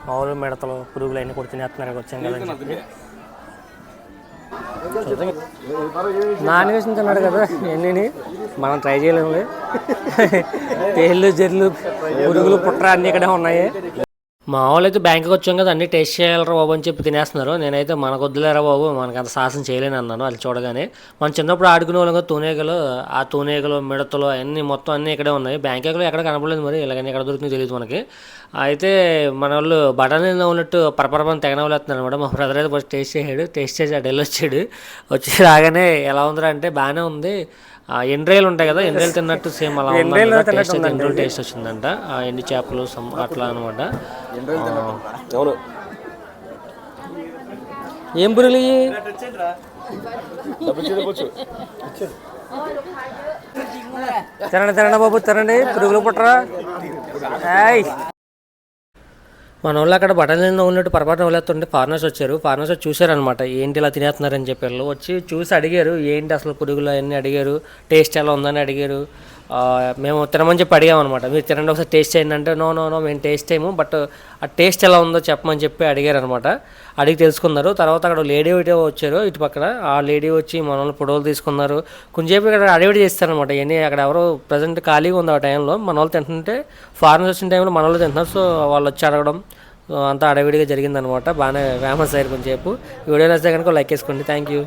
మామూలు మిడతలు పురుగులు అన్నీ కూడా తినేస్తున్నారు వచ్చాం కదని చెప్పి. నాన్ వెజ్ తిన్నాడు కదా ఎన్ని మనం ట్రై చేయలేము. తేళ్ళు జర్లు పురుగులు పుట్ర అన్నీ ఇక్కడే ఉన్నాయి. మా వాళ్ళు అయితే బ్యాంకుకి వచ్చాం కదా అన్నీ టేస్ట్ చేయాలరా బాబు అని చెప్పి తినేస్తున్నారు. నేనైతే మనకు వద్దులేరా బాబు, మనకు అంత సాహసం చేయలేని అన్నాను. అది చూడగానే మనం చిన్నప్పుడు ఆడుకునే వాళ్ళం కదా తూనేగలు, ఆ తూనేగలు మిడతలు అన్నీ మొత్తం అన్నీ ఇక్కడే ఉన్నాయి. బ్యాంకాక్లో ఎక్కడ కనపడలేదు, మరి ఇలాగని ఎక్కడ దొరుకుతుందో తెలియదు మనకి. అయితే మన వాళ్ళు బఠానీ ఉన్నట్టు పరపరపని తెగనవలేస్తున్నారు అనమాట. మా బ్రదర్ అయితే ఫస్ట్ టేస్ట్ చేసాడు, టేస్ట్ చేసి అటు వెళ్ళి వచ్చి రాగానే ఎలా ఉందిరా అంటే బాగానే ఉంది, ఎండ్రాయిలు ఉంటాయి కదా ఎండ్రాయిలు తిన్నట్టు సేమ్ అలా ఉంది టేస్ట్. అయితే ఎండ్రాయిలు టేస్ట్ వచ్చిందంట, ఎండి చేపలు అట్లా అనమాట. ఏం పురుగులు తినండి బాబు తినండి, పురుగులు పుట్టరా. మన వాళ్ళు అక్కడ బఠానీలో ఉన్నట్టు పొరపాటున వదిలేస్తుంటే ఫారినర్స్ వచ్చారు. ఫారినర్స్ వచ్చి చూశారనమాట, ఏంటి ఇలా తినేస్తున్నారని చెప్పారు. వచ్చి చూసి అడిగారు ఏంటి అసలు పురుగులు అవన్నీ అడిగారు, టేస్ట్ ఎలా ఉందని అడిగారు. మేము తినమని చెప్పి అడిగామన్నమాట, మీరు తినండి ఒకసారి టేస్ట్ చేయండి అంటే నో మేము టేస్ట్ చేయము, బట్ ఆ టేస్ట్ ఎలా ఉందో చెప్పమని చెప్పి అడిగారు అనమాట. అడిగి తెలుసుకున్నారు. తర్వాత అక్కడ లేడీ వచ్చారు ఇటు పక్కన, ఆ లేడీ వచ్చి మన వాళ్ళు ఫోటోలు తీసుకున్నారు. కొంచెంసేపు ఇక్కడ అడివిడి చేస్తారనమాట. ఇవన్నీ అక్కడ ఎవరో ప్రజెంట్ ఖాళీగా ఉంది ఆ టైంలో. మన వాళ్ళు తింటుంటే ఫారినర్స్ వచ్చిన టైంలో మన వాళ్ళు తింటున్నారు. సో వాళ్ళు వచ్చి అడగడం అంతా అడవిడిగా జరిగిందనమాట. బాగానే ఫేమస్ అయ్యారు కొంచెంసేపు. ఈ వీడియో నచ్చితే కనుక లైక్ చేసుకోండి. Thank you.